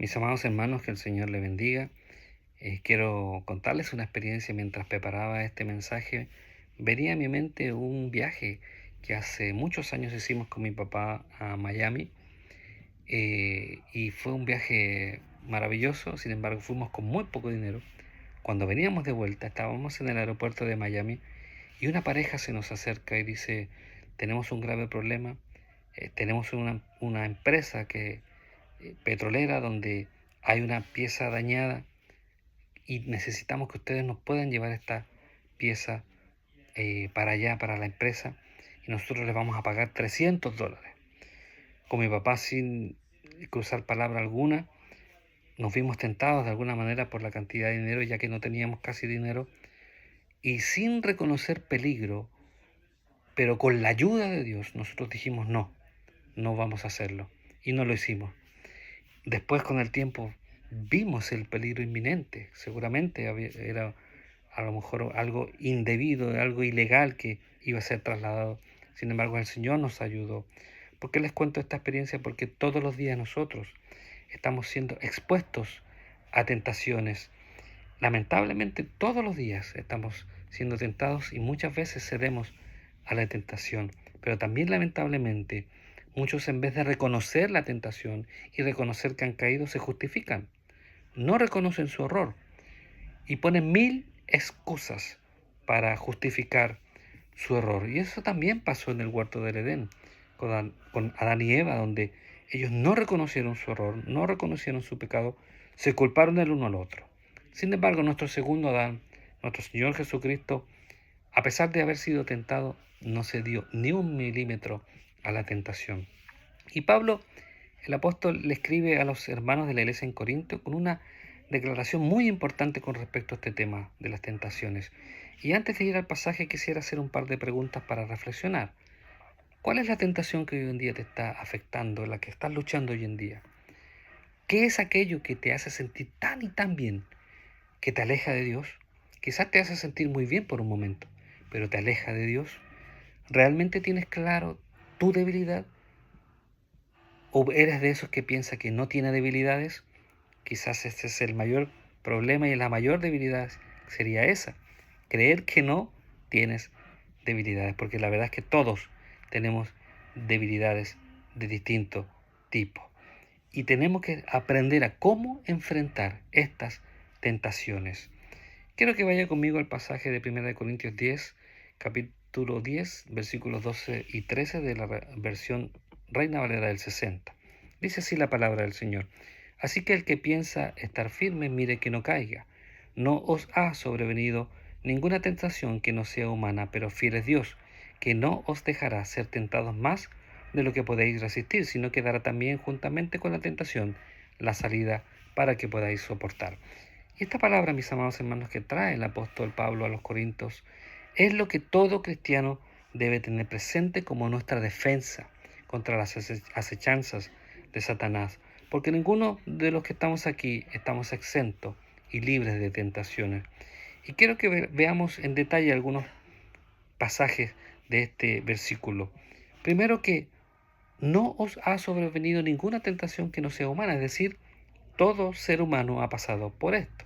Mis amados hermanos, que el Señor les bendiga. Quiero contarles una experiencia mientras preparaba este mensaje. Venía a mi mente un viaje que hace muchos años hicimos con mi papá a Miami y fue un viaje maravilloso. Sin embargo, fuimos con muy poco dinero. Cuando veníamos de vuelta, estábamos en el aeropuerto de Miami y una pareja se nos acerca y dice: tenemos un grave problema. Tenemos una empresa petrolera donde hay una pieza dañada y necesitamos que ustedes nos puedan llevar esta pieza para allá, para la empresa, y nosotros les vamos a pagar $300. Con mi papá, sin cruzar palabra alguna, nos vimos tentados de alguna manera por la cantidad de dinero, ya que no teníamos casi dinero, y sin reconocer peligro, pero con la ayuda de Dios, nosotros dijimos no, no vamos a hacerlo, y no lo hicimos. Después, con el tiempo, vimos el peligro inminente. Seguramente era a lo mejor algo indebido, algo ilegal que iba a ser trasladado. Sin embargo, el Señor nos ayudó. ¿Por qué les cuento esta experiencia? Porque todos los días nosotros estamos siendo expuestos a tentaciones. Lamentablemente, todos los días estamos siendo tentados y muchas veces cedemos a la tentación. Pero también, lamentablemente, muchos, en vez de reconocer la tentación y reconocer que han caído, se justifican. No reconocen su error y ponen mil excusas para justificar su error. Y eso también pasó en el huerto del Edén con Adán y Eva, donde ellos no reconocieron su error, no reconocieron su pecado, se culparon el uno al otro. Sin embargo, nuestro segundo Adán, nuestro Señor Jesucristo, a pesar de haber sido tentado, no cedió ni un milímetro a la tentación. Y Pablo, el apóstol, le escribe a los hermanos de la iglesia en Corinto con una declaración muy importante con respecto a este tema de las tentaciones. Y antes de ir al pasaje, quisiera hacer un par de preguntas para reflexionar. ¿Cuál es la tentación que hoy en día te está afectando, la que estás luchando hoy en día? ¿Qué es aquello que te hace sentir tan y tan bien, que te aleja de Dios? Quizás te hace sentir muy bien por un momento, pero te aleja de Dios. ¿Realmente tienes claro tu debilidad? ¿O eres de esos que piensa que no tiene debilidades? Quizás ese es el mayor problema y la mayor debilidad sería esa, creer que no tienes debilidades, porque la verdad es que todos tenemos debilidades de distinto tipo y tenemos que aprender a cómo enfrentar estas tentaciones. Quiero que vaya conmigo al pasaje de 1 Corintios 10, capítulo 10, versículos 12 y 13 de la versión Reina Valera del 60. Dice así la palabra del Señor: así que el que piensa estar firme, mire que no caiga. No os ha sobrevenido ninguna tentación que no sea humana, pero fiel es Dios, que no os dejará ser tentados más de lo que podéis resistir, sino que dará también juntamente con la tentación la salida para que podáis soportar. Y esta palabra, mis amados hermanos, que trae el apóstol Pablo a los Corintios, es lo que todo cristiano debe tener presente como nuestra defensa contra las acechanzas de Satanás, porque ninguno de los que estamos aquí estamos exentos y libres de tentaciones. Y quiero que veamos en detalle algunos pasajes de este versículo. Primero, que no os ha sobrevenido ninguna tentación que no sea humana, es decir, todo ser humano ha pasado por esto.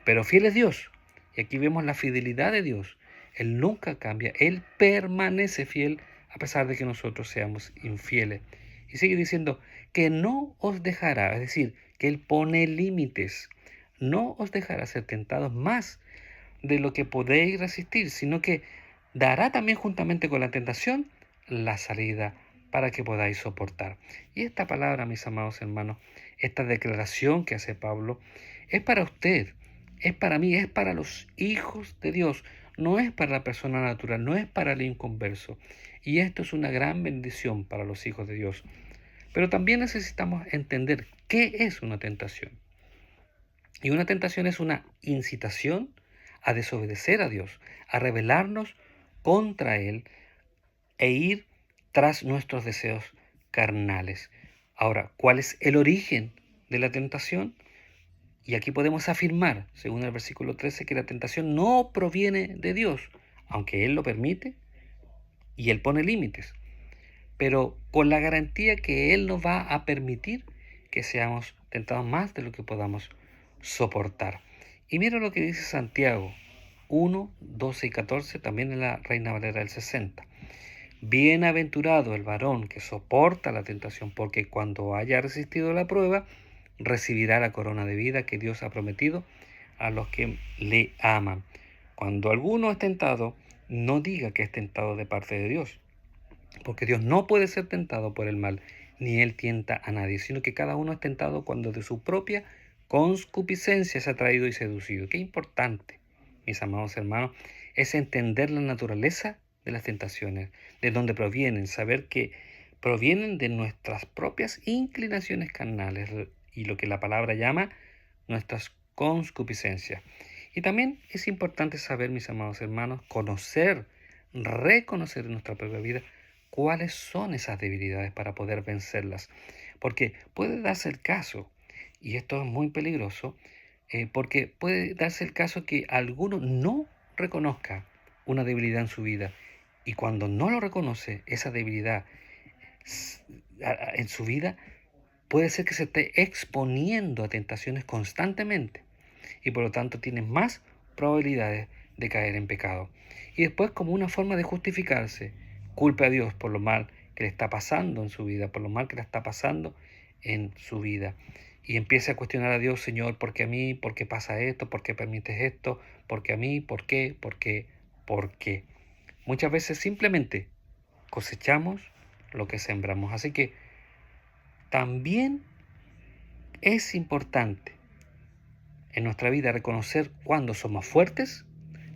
Pero fiel es Dios. Y aquí vemos la fidelidad de Dios. Él nunca cambia. Él permanece fiel a pesar de que nosotros seamos infieles. Y sigue diciendo que no os dejará, es decir, que Él pone límites. No os dejará ser tentados más de lo que podéis resistir, sino que dará también juntamente con la tentación la salida para que podáis soportar. Y esta palabra, mis amados hermanos, esta declaración que hace Pablo, es para usted, es para mí, es para los hijos de Dios, no es para la persona natural, no es para el inconverso. Y esto es una gran bendición para los hijos de Dios. Pero también necesitamos entender qué es una tentación. Y una tentación es una incitación a desobedecer a Dios, a rebelarnos contra Él e ir tras nuestros deseos carnales. Ahora, ¿cuál es el origen de la tentación? Y aquí podemos afirmar, según el versículo 13, que la tentación no proviene de Dios, aunque Él lo permite y Él pone límites, pero con la garantía que Él nos va a permitir que seamos tentados más de lo que podamos soportar. Y mira lo que dice Santiago 1, 12 y 14, también en la Reina Valera del 60. Bienaventurado el varón que soporta la tentación, porque cuando haya resistido la prueba, recibirá la corona de vida que Dios ha prometido a los que le aman. Cuando alguno es tentado, no diga que es tentado de parte de Dios, porque Dios no puede ser tentado por el mal, ni Él tienta a nadie, sino que cada uno es tentado cuando de su propia concupiscencia se ha traído y seducido. Qué importante, mis amados hermanos, es entender la naturaleza de las tentaciones, de dónde provienen, saber que provienen de nuestras propias inclinaciones carnales y lo que la palabra llama nuestras concupiscencias. Y también es importante saber, mis amados hermanos, conocer, reconocer en nuestra propia vida cuáles son esas debilidades para poder vencerlas. Porque puede darse el caso, y esto es muy peligroso, porque puede darse el caso que alguno no reconozca una debilidad en su vida. Y cuando no lo reconoce, esa debilidad en su vida, puede ser que se esté exponiendo a tentaciones constantemente y por lo tanto tiene más probabilidades de caer en pecado. Y después, como una forma de justificarse, culpe a Dios por lo mal que le está pasando en su vida, por lo mal que le está pasando en su vida. Y empiece a cuestionar a Dios: Señor, ¿por qué a mí? ¿Por qué pasa esto? ¿Por qué permites esto? ¿Por qué a mí? ¿Por qué? ¿Por qué? ¿Por qué? Muchas veces simplemente cosechamos lo que sembramos. Así que también es importante en nuestra vida reconocer cuándo somos fuertes.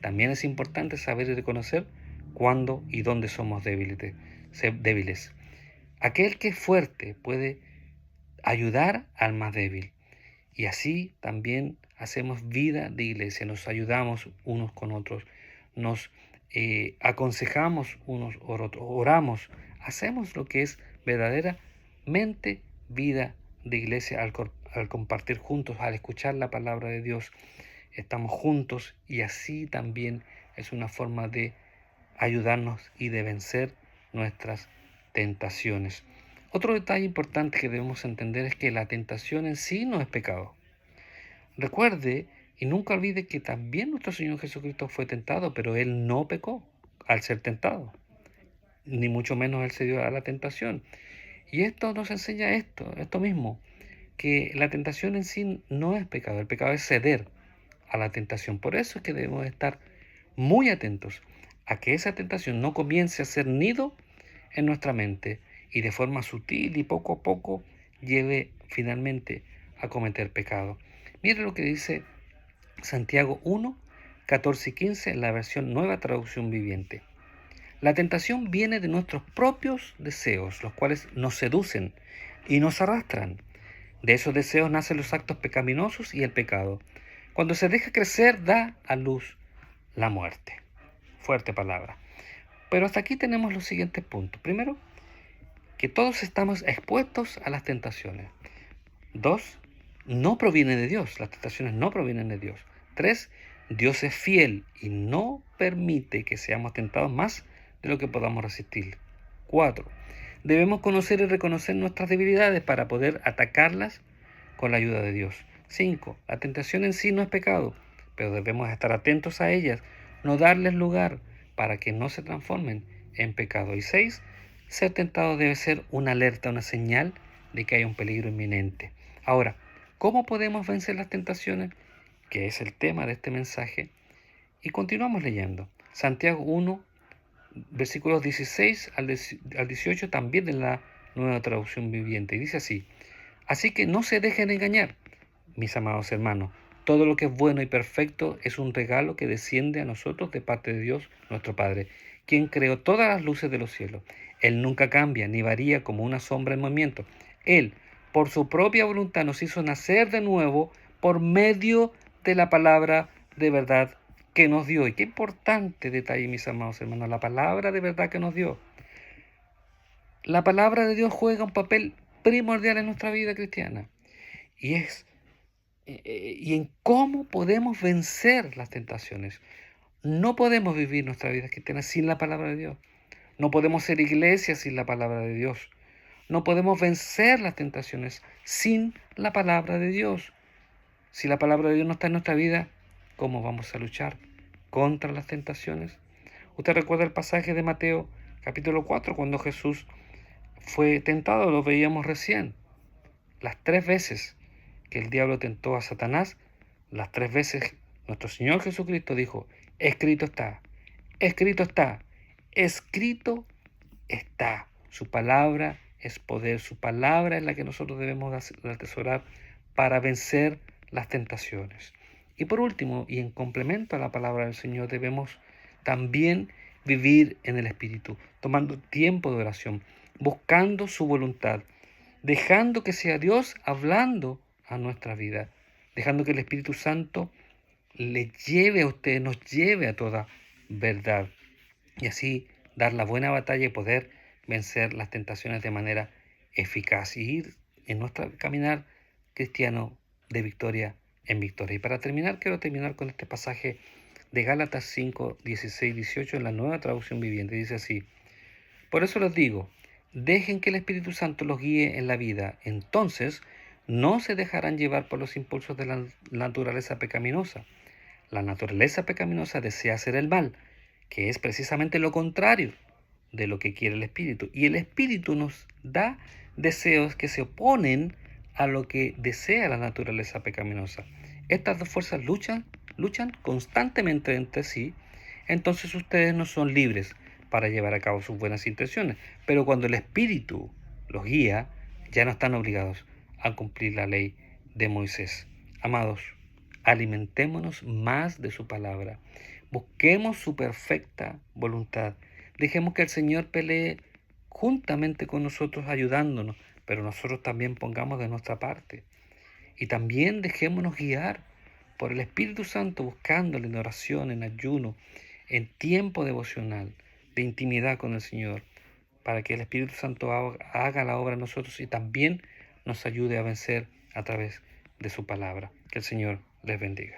También es importante saber y reconocer cuándo y dónde somos débiles. Aquel que es fuerte puede ayudar al más débil. Y así también hacemos vida de iglesia, nos ayudamos unos con otros, nos aconsejamos unos por otros, oramos, hacemos lo que es verdaderamente vida de iglesia al compartir juntos, al escuchar la palabra de Dios. Estamos juntos y así también es una forma de ayudarnos y de vencer nuestras tentaciones. Otro detalle importante que debemos entender es que la tentación en sí no es pecado. Recuerde y nunca olvide que también nuestro Señor Jesucristo fue tentado, pero Él no pecó al ser tentado, ni mucho menos Él se dio a la tentación. Y esto nos enseña esto mismo, que la tentación en sí no es pecado, el pecado es ceder a la tentación. Por eso es que debemos estar muy atentos a que esa tentación no comience a hacer nido en nuestra mente y de forma sutil y poco a poco lleve finalmente a cometer pecado. Mire lo que dice Santiago 1, 14 y 15 en la versión Nueva Traducción Viviente. La tentación viene de nuestros propios deseos, los cuales nos seducen y nos arrastran. De esos deseos nacen los actos pecaminosos y el pecado. Cuando se deja crecer, da a luz la muerte. Fuerte palabra. Pero hasta aquí tenemos los siguientes puntos. Primero, que todos estamos expuestos a las tentaciones. 2, no proviene de Dios. Las tentaciones no provienen de Dios. 3, Dios es fiel y no permite que seamos tentados más de lo que podamos resistir. 4, debemos conocer y reconocer nuestras debilidades para poder atacarlas con la ayuda de Dios. 5, la tentación en sí no es pecado, pero debemos estar atentos a ellas, no darles lugar para que no se transformen en pecado. Y 6, ser tentado debe ser una alerta, una señal de que hay un peligro inminente. Ahora, ¿cómo podemos vencer las tentaciones? Que es el tema de este mensaje. Y continuamos leyendo. Santiago 1, versículos 16 al 18, también en la Nueva Traducción Viviente. Y dice así: así que no se dejen engañar, mis amados hermanos. Todo lo que es bueno y perfecto es un regalo que desciende a nosotros de parte de Dios, nuestro Padre, quien creó todas las luces de los cielos. Él nunca cambia ni varía como una sombra en movimiento. Él, por su propia voluntad, nos hizo nacer de nuevo por medio de la palabra de verdad que nos dio. Y qué importante detalle, mis amados hermanos, la palabra de verdad que nos dio. La palabra de Dios juega un papel primordial en nuestra vida cristiana. Y en cómo podemos vencer las tentaciones. No podemos vivir nuestra vida cristiana sin la palabra de Dios. No podemos ser iglesia sin la palabra de Dios. No podemos vencer las tentaciones sin la palabra de Dios. Si la palabra de Dios no está en nuestra vida, ¿cómo vamos a luchar contra las tentaciones? Usted recuerda el pasaje de Mateo capítulo 4, cuando Jesús fue tentado, lo veíamos recién. Las 3 veces que el diablo tentó a Satanás, las 3 veces nuestro Señor Jesucristo dijo, escrito está, escrito está, escrito está. Su palabra es poder, su palabra es la que nosotros debemos atesorar para vencer las tentaciones. Y por último, y en complemento a la palabra del Señor, debemos también vivir en el Espíritu, tomando tiempo de oración, buscando su voluntad, dejando que sea Dios hablando a nuestra vida, dejando que el Espíritu Santo le lleve a usted, nos lleve a toda verdad, y así dar la buena batalla y poder vencer las tentaciones de manera eficaz y ir en nuestro caminar cristiano de victoria en victoria. Y para terminar, quiero terminar con este pasaje de Gálatas 5, 16, 18 en la Nueva Traducción Viviente. Dice así: por eso les digo, dejen que el Espíritu Santo los guíe en la vida. Entonces no se dejarán llevar por los impulsos de la naturaleza pecaminosa. La naturaleza pecaminosa desea hacer el mal, que es precisamente lo contrario de lo que quiere el Espíritu. Y el Espíritu nos da deseos que se oponen a lo que desea la naturaleza pecaminosa. Estas dos fuerzas luchan constantemente entre sí. Entonces ustedes no son libres para llevar a cabo sus buenas intenciones. Pero cuando el Espíritu los guía, ya no están obligados a cumplir la ley de Moisés. Amados, alimentémonos más de su palabra. Busquemos su perfecta voluntad. Dejemos que el Señor pelee juntamente con nosotros ayudándonos, pero nosotros también pongamos de nuestra parte. Y también dejémonos guiar por el Espíritu Santo, buscándole en oración, en ayuno, en tiempo devocional, de intimidad con el Señor, para que el Espíritu Santo haga la obra en nosotros y también nos ayude a vencer a través de su palabra. Que el Señor les bendiga.